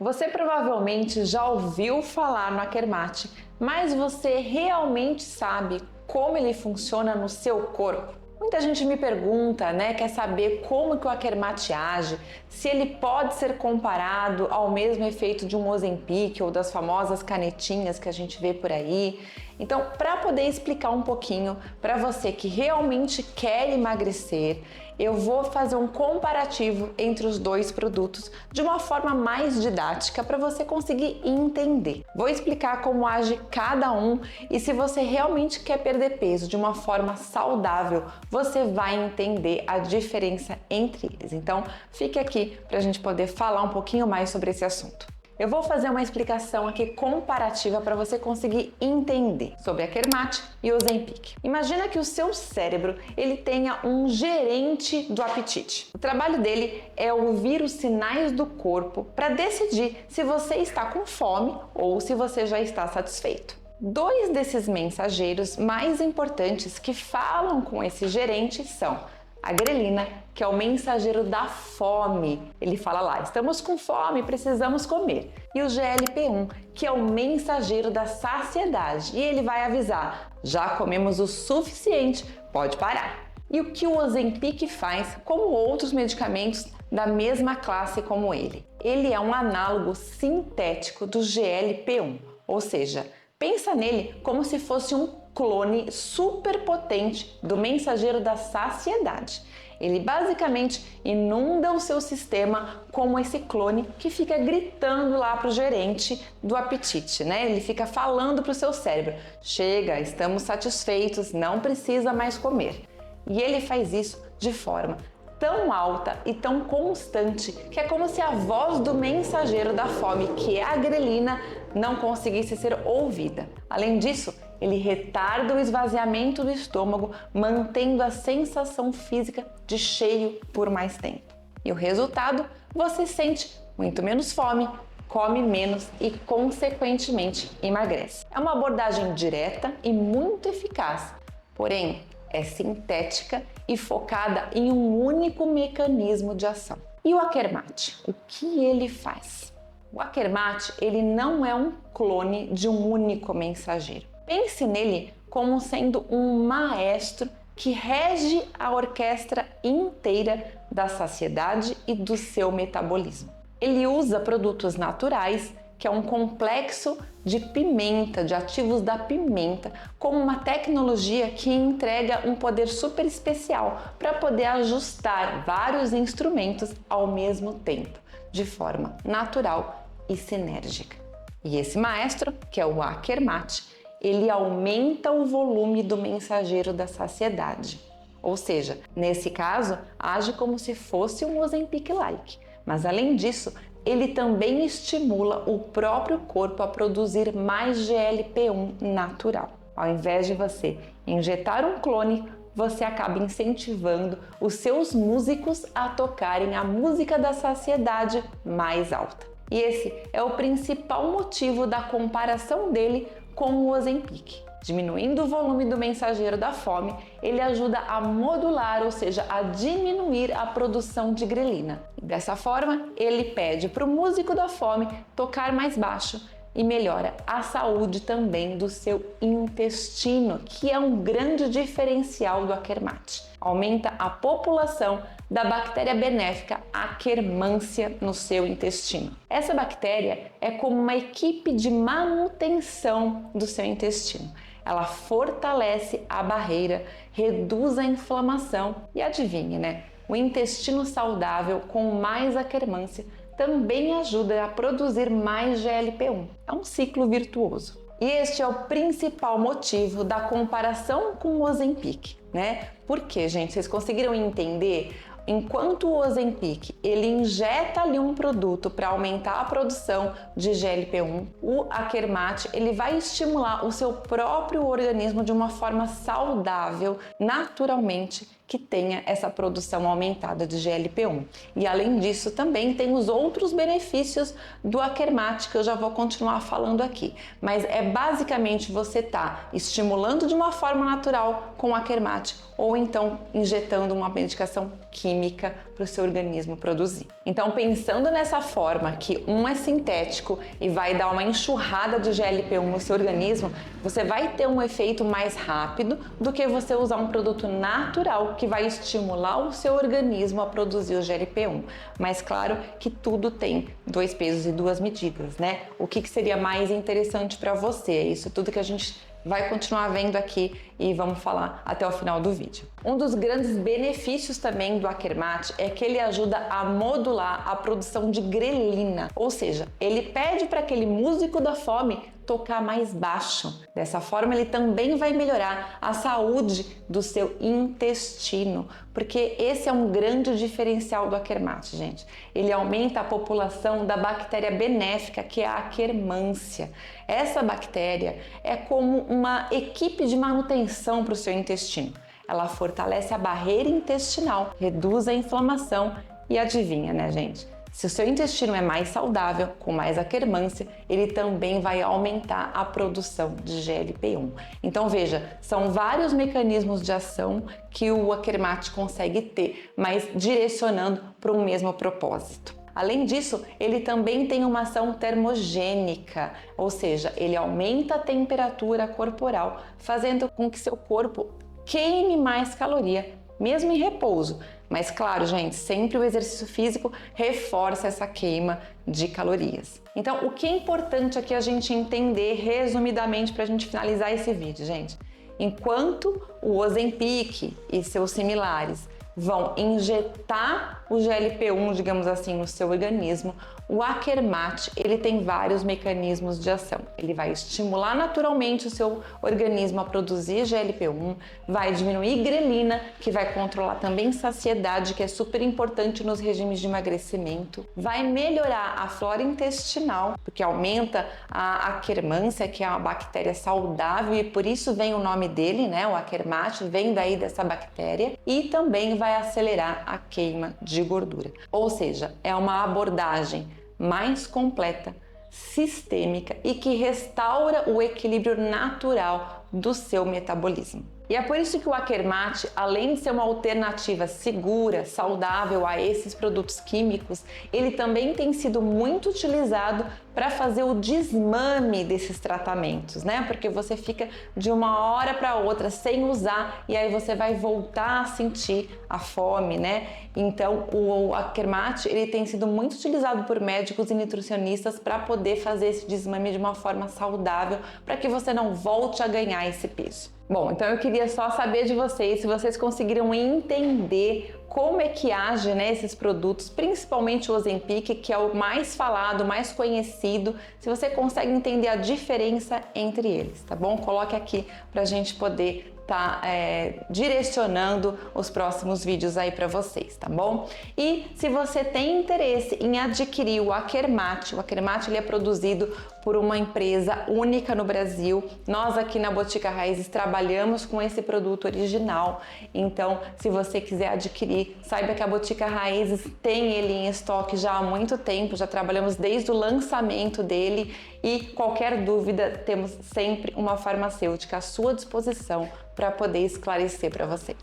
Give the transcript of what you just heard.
Você provavelmente já ouviu falar no Akermat, mas você realmente sabe como ele funciona no seu corpo? Muita gente me pergunta, quer saber como que o Akermat age, se ele pode ser comparado ao mesmo efeito de um Ozempic ou das famosas canetinhas que a gente vê por aí. Então, para poder explicar um pouquinho para você que realmente quer emagrecer, eu vou fazer um comparativo entre os dois produtos de uma forma mais didática para você conseguir entender. Vou explicar como age cada um e se você realmente quer perder peso de uma forma saudável, você vai entender a diferença entre eles. Então, fique aqui para a gente poder falar um pouquinho mais sobre esse assunto. Eu vou fazer uma explicação aqui comparativa para você conseguir entender sobre Akermat e Ozempic. Imagina que o seu cérebro ele tenha um gerente do apetite. O trabalho dele é ouvir os sinais do corpo para decidir se você está com fome ou se você já está satisfeito. Dois desses mensageiros mais importantes que falam com esse gerente são a grelina, que é o mensageiro da fome. Ele fala lá, estamos com fome, precisamos comer. E o GLP-1, que é o mensageiro da saciedade. E ele vai avisar, já comemos o suficiente, pode parar. E o que o Ozempic faz, como outros medicamentos da mesma classe como ele? Ele é um análogo sintético do GLP-1, ou seja, pensa nele como se fosse um clone super potente do mensageiro da saciedade. Ele basicamente inunda o seu sistema como esse clone que fica gritando lá para o gerente do apetite, Ele fica falando para o seu cérebro, chega, estamos satisfeitos, não precisa mais comer. E ele faz isso de forma tão alta e tão constante que é como se a voz do mensageiro da fome, que é a grelina, não conseguisse ser ouvida. Além disso, ele retarda o esvaziamento do estômago, mantendo a sensação física de cheio por mais tempo. E o resultado? Você sente muito menos fome, come menos e, consequentemente, emagrece. É uma abordagem direta e muito eficaz, porém, é sintética e focada em um único mecanismo de ação. E o Akermat? O que ele faz? O Akermat, ele não é um clone de um único mensageiro. Pense nele como sendo um maestro que rege a orquestra inteira da saciedade e do seu metabolismo. Ele usa produtos naturais, que é um complexo de pimenta, de ativos da pimenta, como uma tecnologia que entrega um poder super especial para poder ajustar vários instrumentos ao mesmo tempo, de forma natural e sinérgica. E esse maestro, que é o Akermat, ele aumenta o volume do mensageiro da saciedade. Ou seja, nesse caso, age como se fosse um Ozempic-like. Mas além disso, ele também estimula o próprio corpo a produzir mais GLP-1 natural. Ao invés de você injetar um clone, você acaba incentivando os seus músicos a tocarem a música da saciedade mais alta. E esse é o principal motivo da comparação dele com o Ozempic. Diminuindo o volume do mensageiro da fome, ele ajuda a modular, ou seja, a diminuir a produção de grelina. E dessa forma, ele pede para o músico da fome tocar mais baixo e melhora a saúde também do seu intestino, que é um grande diferencial do Akermat. Aumenta a população da bactéria benéfica Akkermansia no seu intestino. Essa bactéria é como uma equipe de manutenção do seu intestino. Ela fortalece a barreira, reduz a inflamação e adivinhe, o intestino saudável com mais Akkermansia também ajuda a produzir mais GLP-1. É um ciclo virtuoso. E este é o principal motivo da comparação com o Ozempic, Por quê, gente? Vocês conseguiram entender? Enquanto o Ozempic, ele injeta ali um produto para aumentar a produção de GLP-1, o Akermat, ele vai estimular o seu próprio organismo de uma forma saudável, naturalmente, que tenha essa produção aumentada de GLP-1. E além disso, também tem os outros benefícios do Akermat, que eu já vou continuar falando aqui. Mas é basicamente você tá estimulando de uma forma natural com o Akermat ou então injetando uma medicação química para o seu organismo produzir. Então, pensando nessa forma que um é sintético e vai dar uma enxurrada de GLP-1 no seu organismo, você vai ter um efeito mais rápido do que você usar um produto natural que vai estimular o seu organismo a produzir o GLP-1. Mas claro que tudo tem 2 pesos e 2 medidas, né? O que seria mais interessante para você? É isso tudo que a gente vai continuar vendo aqui e vamos falar até o final do vídeo. Um dos grandes benefícios também do Akermat é que ele ajuda a modular a produção de grelina, ou seja, ele pede para aquele músico da fome tocar mais baixo. Dessa forma, ele também vai melhorar a saúde do seu intestino, porque esse é um grande diferencial do Akermat, gente. Ele aumenta a população da bactéria benéfica, que é a Akkermansia. Essa bactéria é como uma equipe de manutenção para o seu intestino. Ela fortalece a barreira intestinal, reduz a inflamação e adivinha, né, gente? Se o seu intestino é mais saudável, com mais Akkermansia, ele também vai aumentar a produção de GLP-1. Então veja, são vários mecanismos de ação que o Akermat consegue ter, mas direcionando para um mesmo propósito. Além disso, ele também tem uma ação termogênica, ou seja, ele aumenta a temperatura corporal, fazendo com que seu corpo queime mais caloria, mesmo em repouso. Mas claro, gente, sempre o exercício físico reforça essa queima de calorias. Então, o que é importante aqui a gente entender resumidamente para a gente finalizar esse vídeo, gente? Enquanto o Ozempic e seus similares vão injetar o GLP-1, digamos assim, no seu organismo, o Akermat, ele tem vários mecanismos de ação. Ele vai estimular naturalmente o seu organismo a produzir GLP-1, vai diminuir grelina, que vai controlar também saciedade, que é super importante nos regimes de emagrecimento, vai melhorar a flora intestinal, porque aumenta a Akkermansia, que é uma bactéria saudável e por isso vem o nome dele, né? O Akermat vem daí dessa bactéria, e também vai acelerar a queima de gordura. Ou seja, é uma abordagem mais completa, sistêmica e que restaura o equilíbrio natural do seu metabolismo. E é por isso que o Akermat, além de ser uma alternativa segura, saudável a esses produtos químicos, ele também tem sido muito utilizado para fazer o desmame desses tratamentos, né? Porque você fica de uma hora para outra sem usar e aí você vai voltar a sentir a fome, né? Então, o Akermat, ele tem sido muito utilizado por médicos e nutricionistas para poder fazer esse desmame de uma forma saudável, para que você não volte a ganhar esse peso. Bom, então eu queria só saber de vocês se vocês conseguiram entender como é que age, né, esses produtos, principalmente o Ozempic, que é o mais falado, mais conhecido, se você consegue entender a diferença entre eles, tá bom? Coloque aqui pra gente poder tá direcionando os próximos vídeos aí para vocês, tá bom? E se você tem interesse em adquirir o Akermat ele é produzido por uma empresa única no Brasil. Nós aqui na Botica Raízes trabalhamos com esse produto original, então se você quiser adquirir, saiba que a Botica Raízes tem ele em estoque já há muito tempo, já trabalhamos desde o lançamento dele e qualquer dúvida, temos sempre uma farmacêutica à sua disposição para poder esclarecer para vocês.